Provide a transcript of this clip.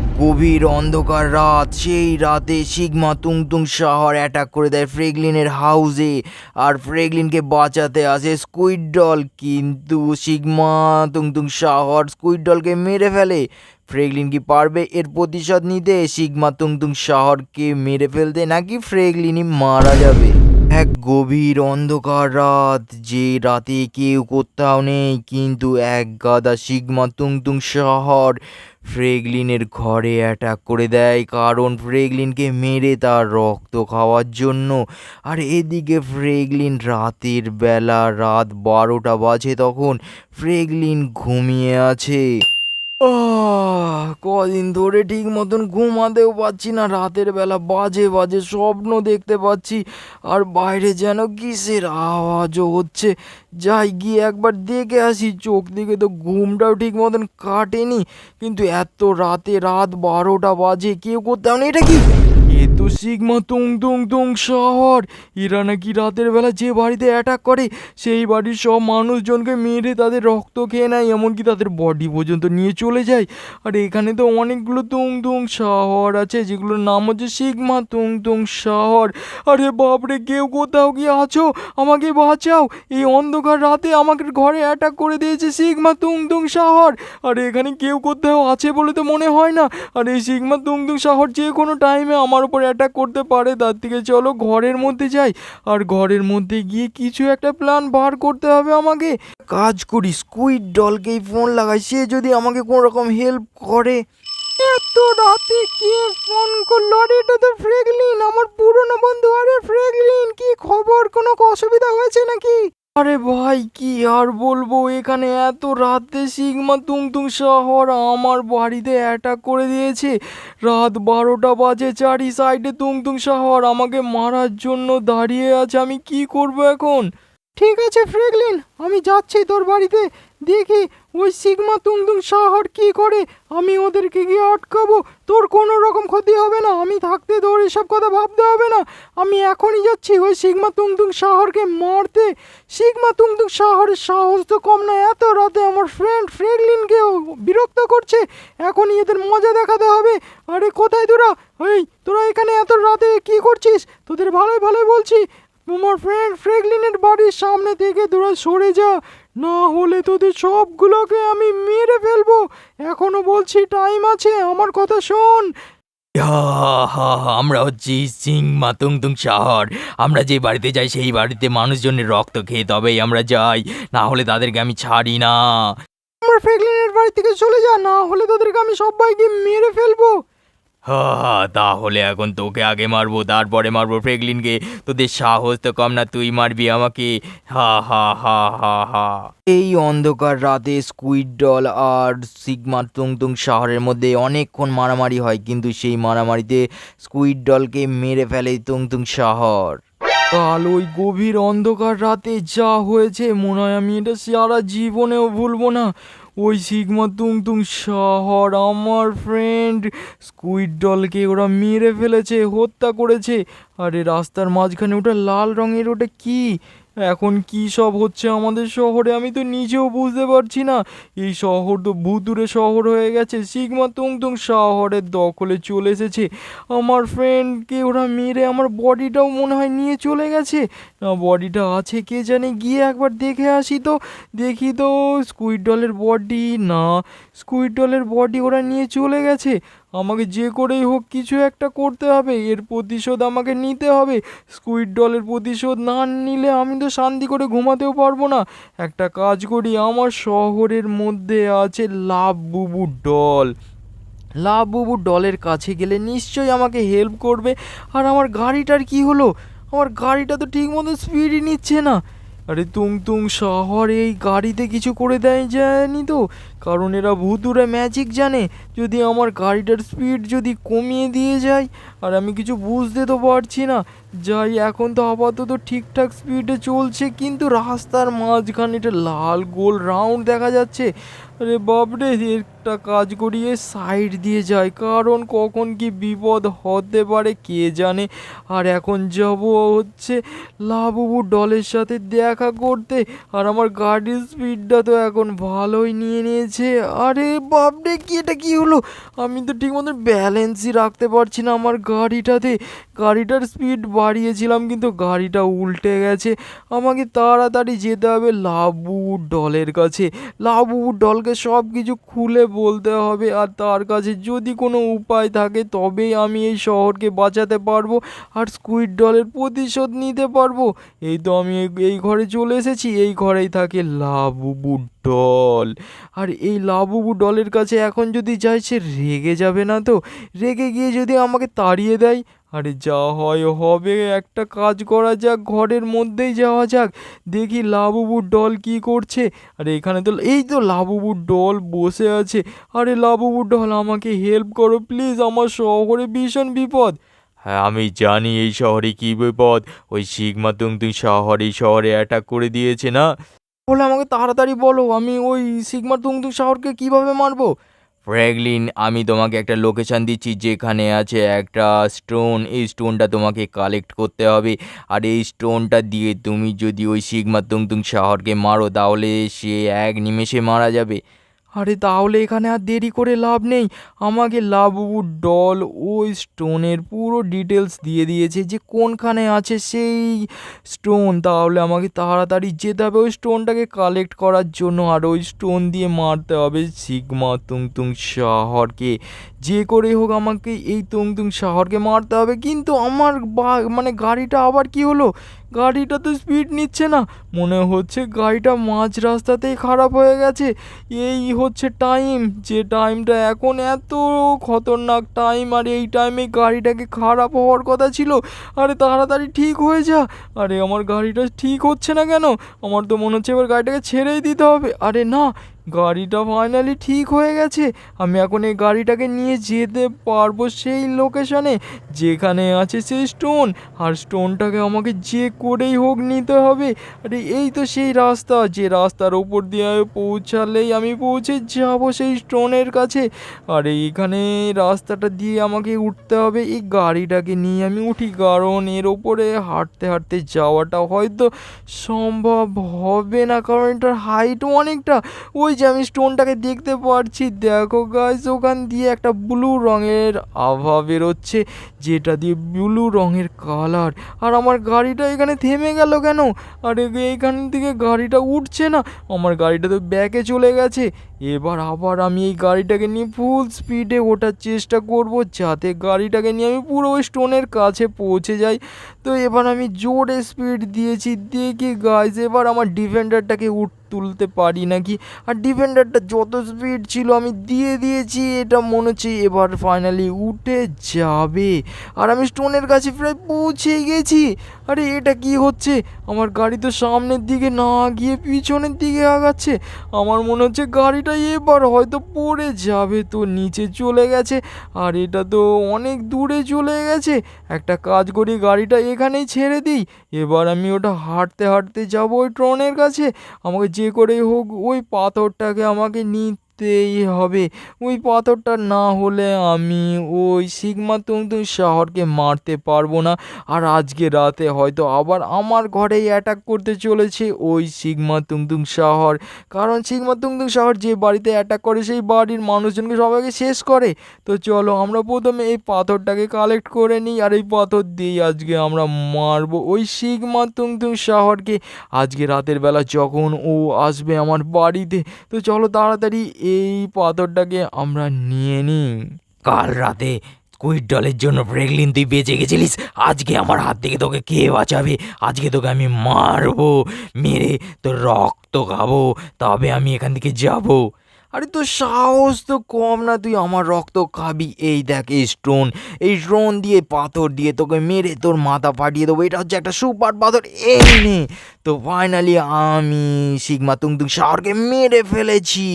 এক গভীর অন্ধকার রাত। সেই রাতে সিগমা তুংতুং শহর অ্যাটাক করে দেয় ফ্রেগলিনের হাউসে, আর ফ্রেগলিনকে বাঁচাতে আসে স্কুইড ডল। কিন্তু সিগমা তুংতুং শহর স্কুইড ডলকে মেরে ফেলে। ফ্রেগলিন কি পারবে এর প্রতিশোধ নিতে? সিগমা তুংতুং শহরকে মেরে ফেলতে, নাকি ফ্রেগলিনই মারা যাবে? এক গভীর অন্ধকার রাত, যে রাতে কেউ কোথাও নেই, কিন্তু এক গাদা সিগমা তুংতুং শহর ফ্রেগলিনের ঘরে অ্যাটাক করে দেয়, কারণ ফ্রেগলিনকে মেরে তার রক্ত খাওয়ার জন্য। আর এদিকে ফ্রেগলিন রাতের বেলা, রাত 12টা বাজে তখন। ফ্রেগলিন ঘুমিয়ে আছে। কদিন ধরে ঠিক মতন ঘুমাতেও পাচ্ছি না। রাতের বেলা বাজে বাজে স্বপ্ন দেখতে পাচ্ছি, আর বাইরে যেন কিসের আওয়াজও হচ্ছে। যাই গিয়ে একবার দেখে আসি। চোখ দিকে তো ঘুমটাও ঠিক মতন কাটেনি, কিন্তু এত রাতে, রাত 12টা বাজে, কেউ কোথাও নেই। এটা কি? এ তো সিগমা তুং শহর। এরা নাকি রাতের বেলা যে বাড়িতে অ্যাটাক করে সেই বাড়ির সব মানুষজনকে মেরে তাদের রক্ত খেয়ে নেয়, এমনকি তাদের বডি পর্যন্ত নিয়ে চলে যায়। আর এখানে তো অনেকগুলো তুং শহর আছে, যেগুলোর নাম হচ্ছে সিগমা তুং শহর। আরে বাপরে, কেউ কোথাও কি আছো? আমাকে বাঁচাও! এই অন্ধকার রাতে আমাকে ঘরে অ্যাটাক করে দিয়েছে সিগমা তুং শহর। আর এখানে কেউ কোথাও আছে বলে তো মনে হয় না। আর এই সিগমা তুং শহর যে কোনো টাইমে আমার উপর অ্যাটাক করতে পারে। তার থেকে চলো ঘরের মধ্যে যাই, আর ঘরের মধ্যে গিয়ে কিছু একটা প্ল্যান বার করতে হবে আমাকে। কাজ করি, স্কুইড ডলকেই ফোন লাগাই, সে যদি আমাকে কোনো রকম হেল্প করে। এত রাতে কে ফোন করলো? আরে এটা তো ফ্রেগলিন, আমার পুরনো বন্ধু। আরে ফ্রেগলিন, কি খবর? কোনো অসুবিধা হয়েছে নাকি? আরে ভাই, কি আর বলবো, এখানে এত রাতে সিগমা তুং শহর আমার বাড়িতে অ্যাটাক করে দিয়েছে। রাত 12টা বাজে, চারি সাইডে তুং শহর আমাকে মারার জন্য দাঁড়িয়ে আছে। আমি কি করব এখন? ঠিক আছে ফ্রেগলিন, আমি যাচ্ছি তোর বাড়িতে, দেখি ওই সিগমা তুং শহর কি করে। আমি ওদেরকে গিয়ে আটকাবো। তোর কোনো রকম ক্ষতি হবে না, আমি থাকতে তোর এসব কথা ভাবতে হবে না। আমি এখনই যাচ্ছি ওই সিগমা তুং শহরকে মারতে। সিগমা তুং শহরের সাহস তো কম না, এত রাতে আমার ফ্রেন্ড ফ্রেগলিনকে বিরক্ত করছে। এখনই এদের মজা দেখাতে হবে। আরে কোথায় তোরা? তোরা এখানে এত রাতে কি করছিস? তোদের ভালোই ভালোই বলছি, তোমার ফ্রেন্ড ফ্রেগলিনের বাড়ির সামনে থেকে তোরা সরে যা, না হলে তোদের সবগুলোকে আমি মেরে ফেলবো। এখনো বলছি, টাইম আছে, আমার কথা শোন। আমরা হচ্ছি সিগমা তুং শহর। আমরা যে বাড়িতে যাই সেই বাড়িতে মানুষজনের রক্ত খেয়ে তবেই আমরা যাই, না হলে তাদেরকে আমি ছাড়ি না। আমার ফ্রেগলিনের বাড়ি থেকে চলে যা, না হলে তোদেরকে আমি সবাইকে মেরে ফেলবো। তাহলে এখন তোকে আগে মারবো, তারপরে মারবো ফ্রেগলিনকে। তোদের সাহস তো কম না, তুই মারবি আমাকে। হা। এই অন্ধকার রাতে স্কুইড ডল আর সিগমা তুং শহরের মধ্যে অনেকক্ষণ মারামারি হয়, কিন্তু সেই মারামারিতে স্কুইড ডলকে মেরে ফেলে তুং শহর। কাল ওই গভীর অন্ধকার রাতে যা হয়েছে, মনে হয় আমি এটা সারা জীবনেও ভুলবো না। ওই সিগমা তুং শহর আমার ফ্রেন্ড স্কুইড ডলকে ওরা মেরে ফেলেছে, হত্যা করেছে। আরে রাস্তার মাঝখানে ওটা লাল রঙের, ওটা কি? এখন কি সব হচ্ছে আমাদের শহরে, আমি তো নিজেও বুঝতে পারছি না। এই শহর তো ভুতুরে শহর হয়ে গেছে। সিগমা তুং শহরের দখলে চলে এসেছে। আমার ফ্রেন্ডকে ওরা মেরে আমার বডিটাও মনে হয় নিয়ে চলে গেছে। না, বডিটা আছে কে জানে, গিয়ে একবার দেখে আসি তো। দেখি তো স্কুইড ডলের বডি, না, স্কুইড ডলের বডি ওরা নিয়ে চলে গেছে। আমাকে যে করেই হোক কিছু একটা করতে হবে, এর প্রতিশোধ আমাকে নিতে হবে। স্কুইড ডলের প্রতিশোধ না নিলে আমি তো শান্তি করে ঘুমাতেও পারবো না। একটা কাজ করি, আমার শহরের মধ্যে আছে লাবুবু ডল। লাবুবু ডলের কাছে গেলে নিশ্চয়ই আমাকে হেল্প করবে। আর আমার গাড়িটার কি হলো? আমার গাড়িটা তো ঠিক মতো স্পিডই নিচ্ছে না। আরে তুং শহর এই গাড়িতে কিছু করে দেয় যায়নি তো? কারণ এরা ভুতুরে ম্যাজিক জানে। যদি আমার গাড়িটার স্পিড যদি কমিয়ে দিয়ে যায়, আর আমি কিছু বুঝতে তো পারছি না। যাই, এখন তো আপাতত ঠিকঠাক স্পিডে চলছে, কিন্তু রাস্তার মাঝখানে একটা লাল গোল রাউন্ড দেখা যাচ্ছে। আরে বাপরে, একটা কাজ করিয়ে সাইড দিয়ে যায়, কারণ কখন কি বিপদ হতে পারে কে জানে। আর এখন যাব হচ্ছে লাবুবু ডলের সাথে দেখা করতে। আর আমার গাড়ির স্পিডটা তো এখন ভালোই নিয়ে নিয়েছে। দিয়েছে। আরে বাপরে, কি এটা কি হলো? আমি তো ঠিক মতো ব্যালেন্সই রাখতে পারছি না আমার গাড়িটাতে। গাড়িটার স্পিড বাড়িয়েছিলাম কিন্তু গাড়িটা উল্টে গেছে। আমাকে তাড়াতাড়ি যেতে হবে লাবু ডলের কাছে। লাবু ডলকে সব কিছু খুলে বলতে হবে, আর তার কাছে যদি কোনো উপায় থাকে তবেই আমি এই শহরকে বাঁচাতে পারবো আর স্কুইড ডলের প্রতিশোধ নিতে পারবো। এই তো আমি এই ঘরে চলে এসেছি। এই ঘরেই থাকে লাবুবু ডল। আর এই লাবুবু ডলের কাছে এখন যদি যাই, সে রেগে যাবে না তো? রেগে গিয়ে যদি আমাকে তাড়িয়ে দেয়? আরে যা হয় হবে, একটা কাজ করা যাক, ঘরের মধ্যেই যাওয়া যাক, দেখি লাবুবুর ডল কি করছে। আরে এখানে তো এই তো লাবুবুর ডল বসে আছে। আরে লাবুবুর ডল, আমাকে হেল্প করো প্লিজ, আমার শহরে ভীষণ বিপদ। হ্যাঁ, আমি জানি এই শহরে কি বিপদ। ওই সিগমা তুংতুং এই শহরে অ্যাটাক করে দিয়েছে না? বলে আমাকে তাড়াতাড়ি বলো, আমি ওই সিগমা তুংতুং শহরকে কিভাবে মারবো? ফ্র্যাঙ্কলিন, আমি তোমাকে একটা লোকেশন দিচ্ছি যেখানে আছে একটা স্টোন। এই স্টোনটা তোমাকে কালেক্ট করতে হবে, আর এই স্টোনটা দিয়ে তুমি যদি ওই সিগমা তুংতুং শহরকে মারো তাহলে সে এক নিমেষে মারা যাবে। আরে তাহলে এখানে আর দেরি করে লাভ নেই। আমাকে লাবুবুর ডল ওই স্টোনের পুরো ডিটেলস দিয়ে দিয়েছে যে কোনখানে আছে সেই স্টোন। তাহলে আমাকে তাড়াতাড়ি যেতে হবে ওই স্টোনটাকে কালেক্ট করার জন্য, আর ওই স্টোন দিয়ে মারতে হবে সিগমা তুংতুং শহরকে। যে করেই হোক আমাকে এই তুংতুং শহরকে মারতে হবে। কিন্তু আমার মানে গাড়িটা আবার কি হলো? গাড়িটা তো স্পিড নিচ্ছে না। মনে হচ্ছে গাড়িটা মাঝ রাস্তাতেই খারাপ হয়ে গেছে। এই হচ্ছে টাইম, যে টাইমটা এখন এত খতরনাক টাইম, আর এই টাইমে গাড়িটাকে খারাপ হওয়ার কথা ছিল। আরে তাড়াতাড়ি ঠিক হয়ে যা। আরে আমার গাড়িটা ঠিক হচ্ছে না কেন? আমার তো মনে হচ্ছে এবার গাড়িটাকে ছেড়েই দিতে হবে। আরে না, গাড়িটা ফাইনালি ঠিক হয়ে গেছে। আমি এখন এই গাড়িটাকে নিয়ে যেতে পারবো সেই লোকেশনে যেখানে আছে সেই স্টোন, আর স্টোনটাকে আমাকে যে করেই হোক নিতে হবে। আরে এই তো সেই রাস্তা, যে রাস্তার ওপর দিয়ে পৌঁছালেই আমি পৌঁছে যাবো সেই স্টোনের কাছে। আর এইখানে রাস্তাটা দিয়ে আমাকে উঠতে হবে। এই গাড়িটাকে নিয়ে আমি উঠি, কারণ এর ওপরে হাঁটতে হাঁটতে যাওয়াটা হয়তো সম্ভব হবে না, কারণ এটার হাইটও অনেকটা। ওই যে আমি স্টোনটাকে দেখতে পারছি, দেখো গাইস, ওখান দিয়ে একটা ব্লু রঙের আভা বেরোচ্ছে, যেটা দিয়ে ব্লু রঙের কালার। আর আমার গাড়িটা এখানে থেমে গেল কেন? আর এইখান থেকে গাড়িটা উঠছে না। আমার গাড়িটা তো ব্যাকে চলে গেছে। এবার আবার আমি এই গাড়িটাকে নিয়ে ফুল স্পিডে ওঠার চেষ্টা করব, যাতে গাড়িটাকে নিয়ে আমি পুরো ওই স্টোনের কাছে পৌঁছে যাই। তো এবার আমি জোরে স্পিড দিয়েছি, দেখি গাইজ এবার আমার ডিফেন্ডারটাকে তুলতে পারি নাকি। আর ডিফেন্ডারটা যত স্পিড ছিল আমি দিয়ে দিয়েছি, এটা মনে হচ্ছে এবার ফাইনালি উঠে যাবে। আর আমি স্টোনের কাছে প্রায় পৌঁছে গেছি। আরে এটা কি হচ্ছে? আমার গাড়ি তো সামনের দিকে না গিয়ে পিছনের দিকে আগাচ্ছে। আমার মনে হচ্ছে গাড়িটা এবার হয়তো পড়ে যাবে, তো নিচে চলে গেছে। আর এটা তো অনেক দূরে চলে গেছে। একটা কাজ করি, গাড়িটা এখানেই ছেড়ে দিই। এবার আমি ওটা হাঁটতে হাঁটতে যাবো ওই ট্রনের কাছে। আমাকে যে করেই হোক ওই পাথরটাকে আমাকে নিতেই হবে। ওই পাথরটা না হলে আমি ওই সিগমা তুংতুং শহরকে মারতে পারবো না। আর আজকে রাতে হয়তো আবার আমার ঘরেই অ্যাটাক করতে চলেছে ওই সিগমা তুংতুং শহর। কারণ সিগমা তুংতুং শহর যে বাড়িতে অ্যাটাক করে সেই বাড়ির মানুষজনকে সবাইকে শেষ করে। তো চলো আমরা প্রথমে এই পাথরটাকে কালেক্ট করে নিই, আর এই পাথর দিয়েই আজকে আমরা মারবো ওই সিগমা তুংতুং শহরকে। আজকে রাতের বেলা যখন ও আসবে আমার বাড়িতে, তো চলো তাড়াতাড়ি এই পাথরটাকে আমরা নিয়ে নিই। কাল রাতে স্কুইড ডলের জন্য ফ্র্যাঙ্কলিন তুই বেঁচে গেছিলিস, আজকে আমার হাত থেকে তোকে কে বাঁচাবে? আজকে তোকে আমি মারবো, মেরে তোর রক্ত খাবো, তবে আমি এখান থেকে যাবো। আরে তোর সাহস তো কম না, তুই আমার রক্ত খাবি? এই দেখ এই স্টোন, এই স্টোন দিয়ে পাথর দিয়ে তোকে মেরে তোর মাথা ফাটিয়ে দেবো। এটা হচ্ছে একটা সুপার পাথর, এই নে। তো ফাইনালি আমি সিগমা তুংতুং শহরকে মেরে ফেলেছি।